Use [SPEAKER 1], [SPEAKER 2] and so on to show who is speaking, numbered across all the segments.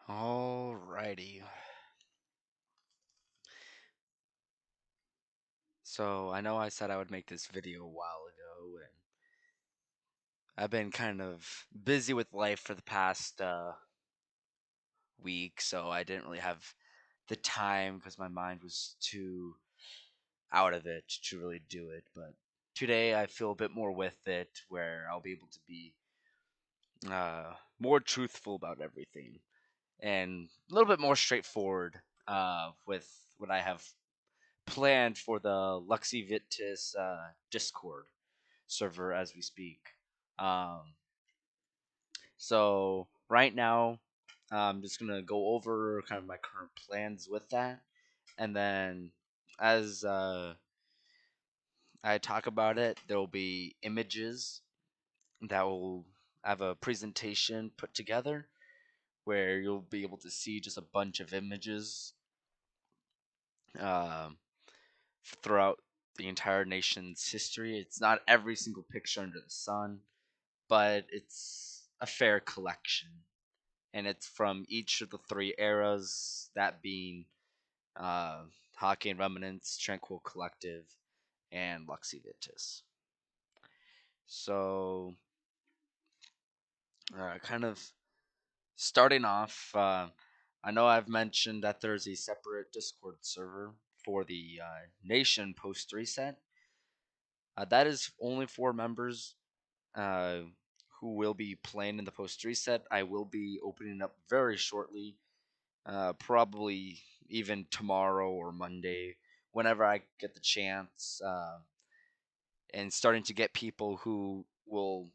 [SPEAKER 1] Alrighty. So I know I said I would make this video a while ago, and I've been kind of busy with life for the past week, so I didn't really have the time because my mind was too out of it to really do it. But today I feel a bit more with it, where I'll be able to be more truthful about everything and a little bit more straightforward with what I have planned for the Luxivitas Discord server as we speak. Um, so right now, I'm just gonna go over kind of my current plans with that, and then as I talk about it, there will be images that will have a presentation put together where you'll be able to see just a bunch of images um, throughout the entire nation's history. It's not every single picture under the sun, but it's a fair collection. And it's from each of the three eras, that being uh, Hockey and Remnants, Tranquil Collective, and Luxivitas. So, kind of starting off, I know I've mentioned that there's a separate Discord server for the Nation post reset. That is only for members uh, who will be playing in the post reset. I will be opening up very shortly, probably even tomorrow or Monday, whenever I get the chance, and starting to get people who will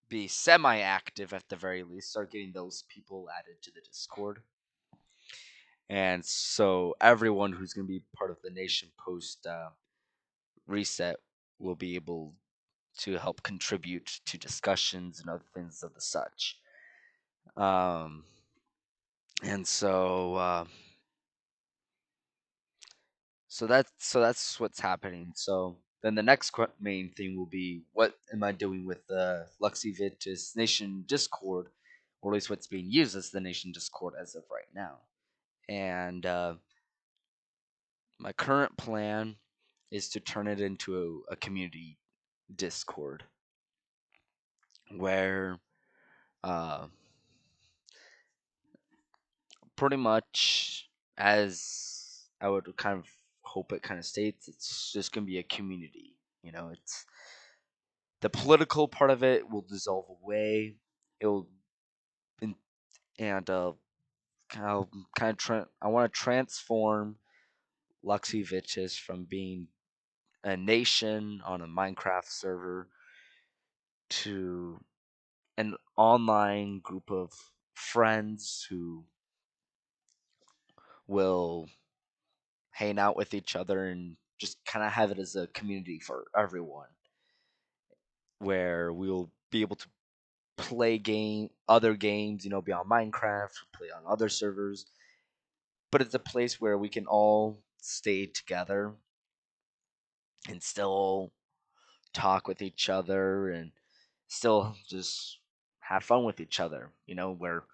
[SPEAKER 1] be semi active at the very least, start getting those people added to the Discord. And so everyone who's going to be part of the Nation post reset will be able to help contribute to discussions and other things of the such. Um, and so that's what's happening. So then the next main thing will be, what am I doing with the Luxivitas Nation Discord, or at least what's being used as the Nation Discord as of right now. And my current plan is to turn it into a community Discord where uh, pretty much, as I would kind of hope it kind of states, it's just going to be a community. It's the political part of it will dissolve away. It'll and, and I want to transform Luxivitas from being a nation on a Minecraft server to an online group of friends who will hang out with each other and just kind of have it as a community for everyone, where we'll be able to play other games, beyond Minecraft, play on other servers, but it's a place where we can all stay together and still talk with each other and still just have fun with each other, where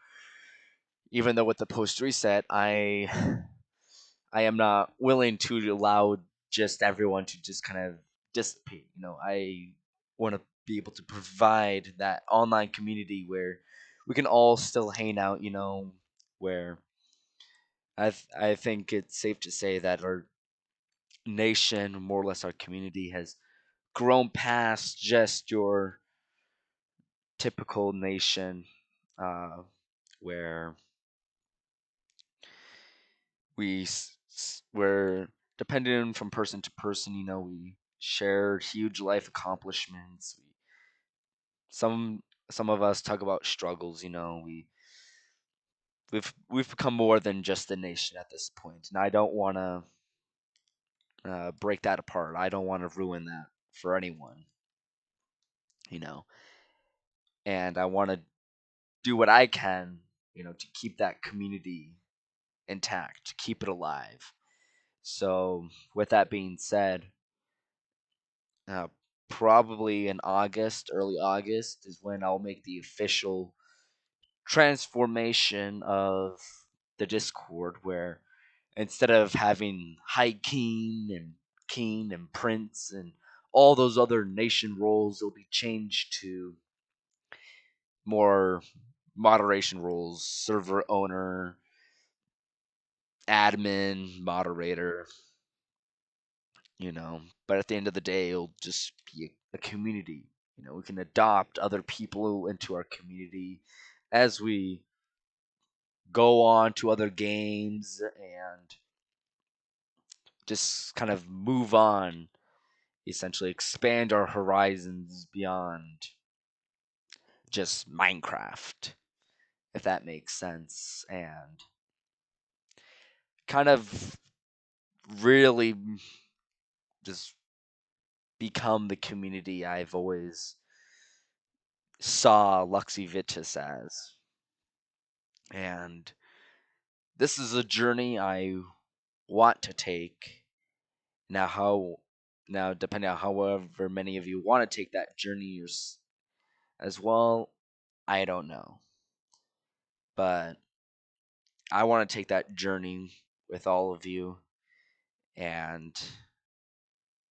[SPEAKER 1] even though with the post reset, I am not willing to allow just everyone to just kind of dissipate. I want to be able to provide that online community where we can all still hang out. Where I think it's safe to say that our nation, more or less our community, has grown past just your typical nation, uh, where we're dependent from person to person. We share huge life accomplishments. Some of us talk about struggles. We've become more than just a nation at this point, and I don't want to break that apart. I don't want to ruin that for anyone. You know, and I want to do what I can. To keep that community intact, to keep it alive. So, with that being said, uh, probably in August, early August, is when I'll make the official transformation of the Discord, where instead of having High King and Prince and all those other nation roles, it'll be changed to more moderation roles: server owner, admin, moderator, But at the end of the day, it'll just be a community. We can adopt other people into our community as we go on to other games and just kind of move on, essentially expand our horizons beyond just Minecraft, if that makes sense, and kind of really just become the community I've always saw Luxivitas as. And this is a journey I want to take. Now, depending on however many of you want to take that journey as well, I don't know. But I want to take that journey with all of you, and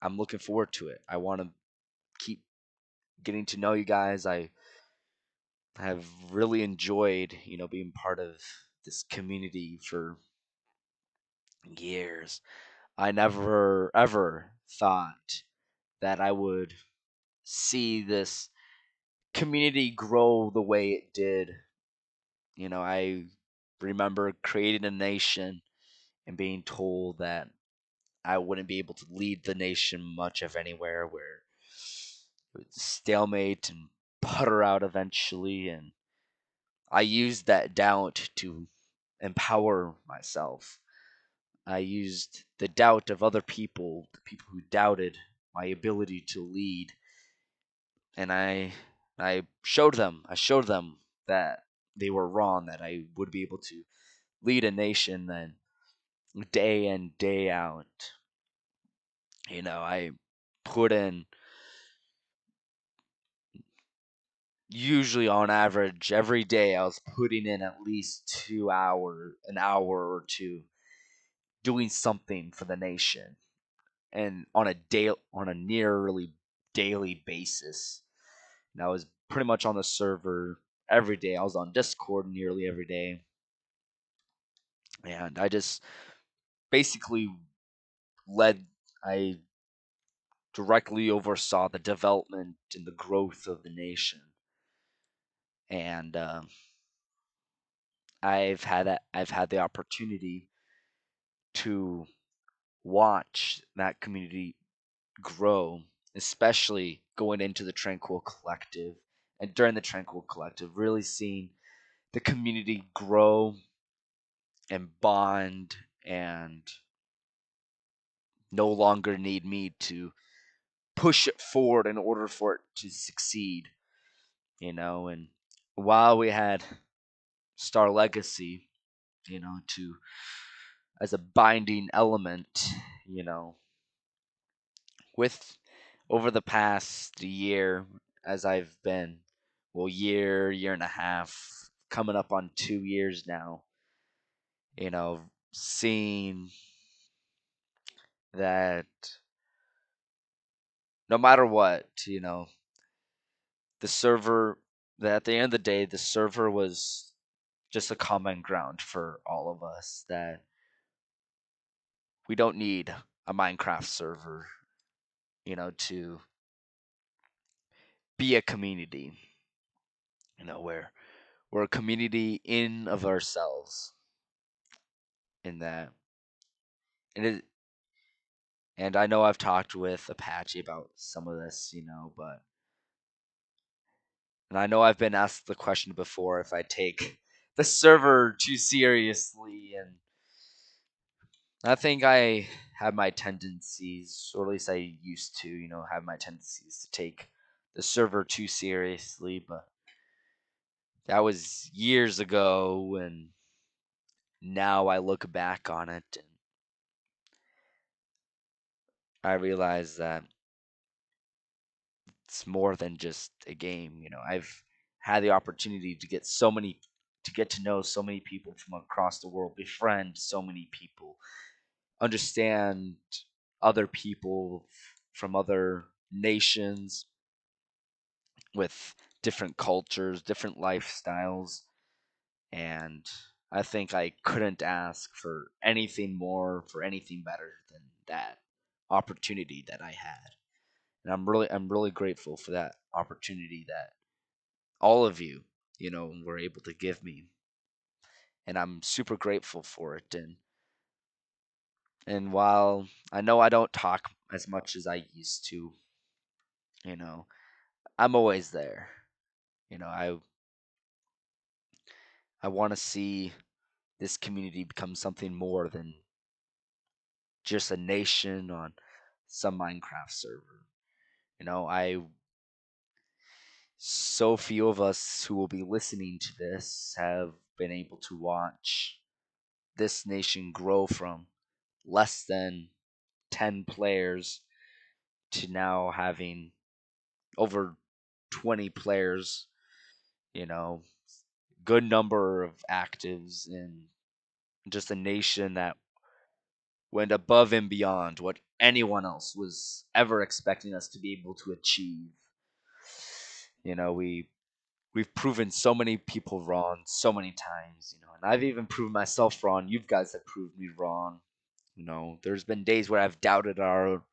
[SPEAKER 1] I'm looking forward to it. I want to keep getting to know you guys. I have really enjoyed, being part of this community for years. I never ever thought that I would see this community grow the way it did. I remember creating a nation and being told that I wouldn't be able to lead the nation much of anywhere, where it would stalemate and putter out eventually. And I used that doubt to empower myself. I used the doubt of other people, the people who doubted my ability to lead, and I showed them that they were wrong, that I would be able to lead a nation then day in, day out. I put in, usually on average every day I was putting in at least an hour or two, doing something for the nation, and on a nearly daily basis. And I was pretty much on the server every day. I was on Discord nearly every day, and I just basically led. I directly oversaw the development and the growth of the nation, and I've had the opportunity to watch that community grow, especially going into the Tranquil Collective, and during the Tranquil Collective, really seeing the community grow and bond and no longer need me to push it forward in order for it to succeed, and while we had Star Legacy, to as a binding element, you know, with over the past year, as I've been, well, year and a half, coming up on 2 years now, seeing that no matter what, the server, that at the end of the day, the server was just a common ground for all of us, that we don't need a Minecraft server, to be a community, where we're a community in of ourselves, in that. And and I know I've talked with Apache about some of this, but and I know I've been asked the question before if I take the server too seriously, and I think I have my tendencies, or at least I used to, have my tendencies to take the server too seriously, but that was years ago, and now I look back on it and I realize that it's more than just a game. I've had the opportunity to get so many to get to know so many people from across the world, befriend so many people, understand other people from other nations with different cultures, different lifestyles, and I think I couldn't ask for anything more, for anything better than that opportunity that I had. And I'm really grateful for that opportunity that all of you, were able to give me. And I'm super grateful for it. And while I know I don't talk as much as I used to, you know, I'm always there. You know, I want to see this community become something more than just a nation on some Minecraft server. I so few of us who will be listening to this have been able to watch this nation grow from less than 10 players to now having over 20 players, you know, good number of actives, and just a nation that went above and beyond what anyone else was ever expecting us to be able to achieve. We've proven so many people wrong so many times, and I've even proven myself wrong. You guys have proved me wrong. There's been days where I've doubted our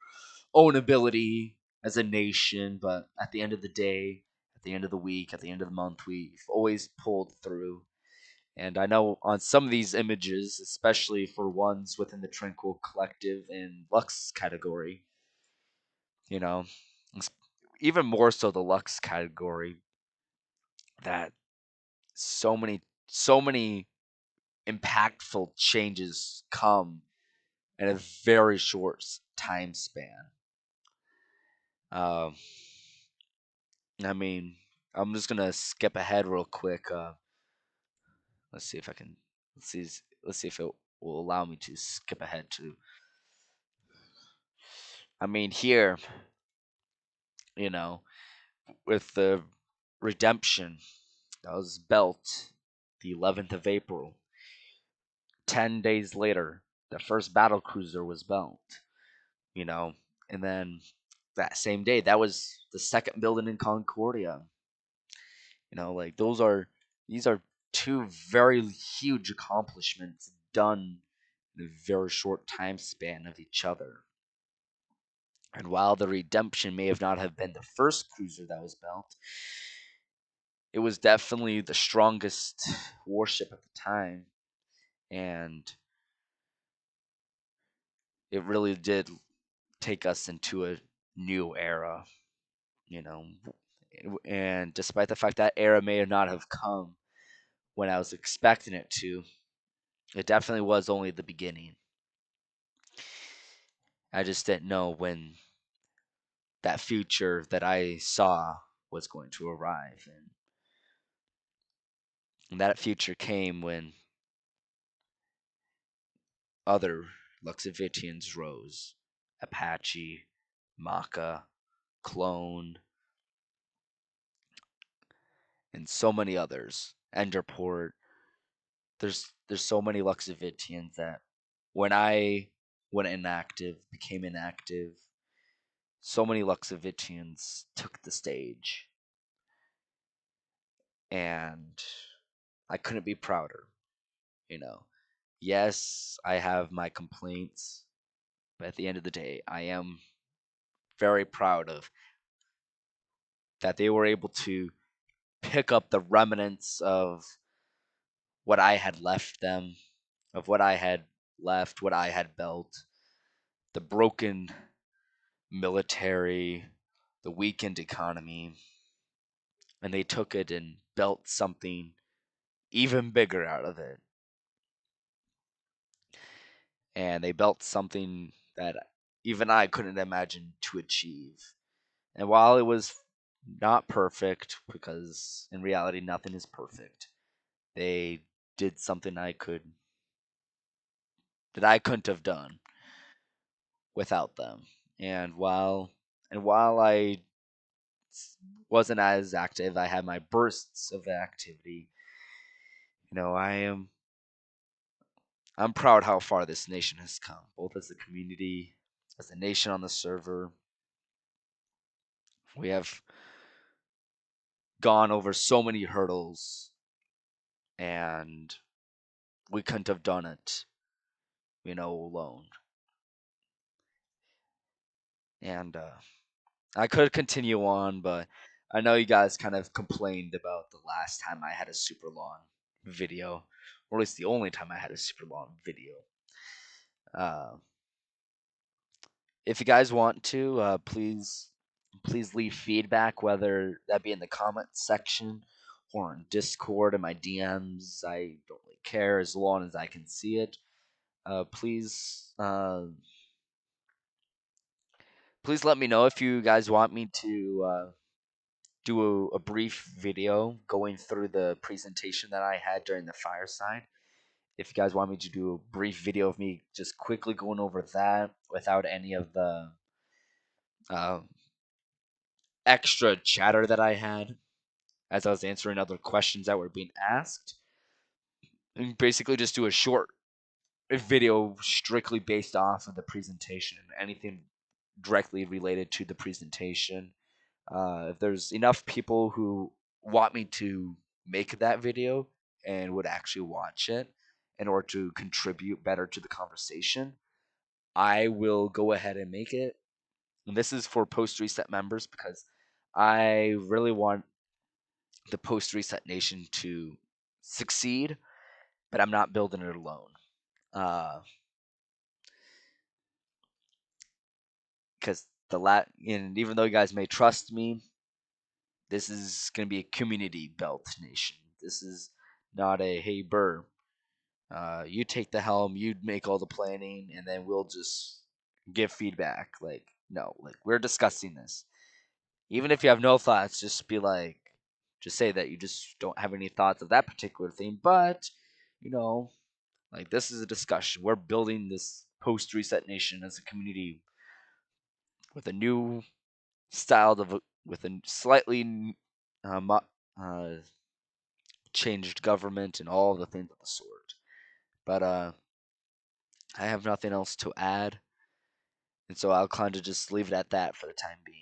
[SPEAKER 1] own ability as a nation, but at the end of the day, at the end of the week, at the end of the month, we've always pulled through. And I know on some of these images, especially for ones within the Tranquil Collective and Lux category, you know, it's even more so the Lux category, that so many impactful changes come in a very short time span. Um, I mean, I'm just gonna skip ahead real quick. Let's see if I can. Let's see if it will allow me to skip ahead to. I mean, here, you know, with the redemption that was built the 11th of April. 10 days later, the first battle cruiser was built. You know, and then that same day, that was the second building in Concordia. Like these are two very huge accomplishments done in a very short time span of each other. And while the Redemption may have not have been the first cruiser that was built, it was definitely the strongest warship at the time, and it really did take us into a new era, you know. And despite the fact that era may not have come when I was expecting it to, it definitely was only the beginning. I just didn't know when that future that I saw was going to arrive. And that future came when other Luxivitians rose: Apache, Maka, Clone, and so many others. Enderport. There's so many Luxivitians that when I went inactive, became inactive, so many Luxivitians took the stage, and I couldn't be prouder. You know, yes, I have my complaints, but at the end of the day, I am very proud of that they were able to pick up the remnants of what I had left them, of what I had left, what I had built, the broken military, the weakened economy, and they took it and built something even bigger out of it. And they built something that even I couldn't imagine to achieve. And while it was not perfect, because in reality nothing is perfect, they did something that I couldn't have done without them. And while I wasn't as active, I had my bursts of activity. I'm proud how far this nation has come, both as a community, as a nation on the server. We have gone over so many hurdles, and we couldn't have done it, alone. And I could continue on, but I know you guys kind of complained about the last time I had a super long video, or at least the only time I had a super long video. Uh, if you guys want to, please leave feedback, whether that be in the comments section or in Discord and my DMs. I don't really care as long as I can see it. Please let me know if you guys want me to do a brief video going through the presentation that I had during the fireside. If you guys want me to do a brief video of me just quickly going over that without any of the uh, extra chatter that I had as I was answering other questions that were being asked, and basically just do a short video strictly based off of the presentation, anything directly related to the presentation. If there's enough people who want me to make that video and would actually watch it in order to contribute better to the conversation, I will go ahead and make it. And this is for post reset members because I really want the post reset nation to succeed, but I'm not building it alone. Because and even though you guys may trust me, this is going to be a community built nation. This is not a hey Burr, you take the helm, you make all the planning, and then we'll just give feedback. Like no, like we're discussing this. Even if you have no thoughts, just say that you just don't have any thoughts of that particular thing. But you know, like this is a discussion. We're building this post reset nation as a community with a new style with a slightly uh, changed government and all the things of the sort. But I have nothing else to add, and so I'll kind of just leave it at that for the time being.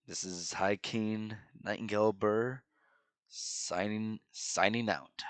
[SPEAKER 1] This is High King Nightingale Burr signing out.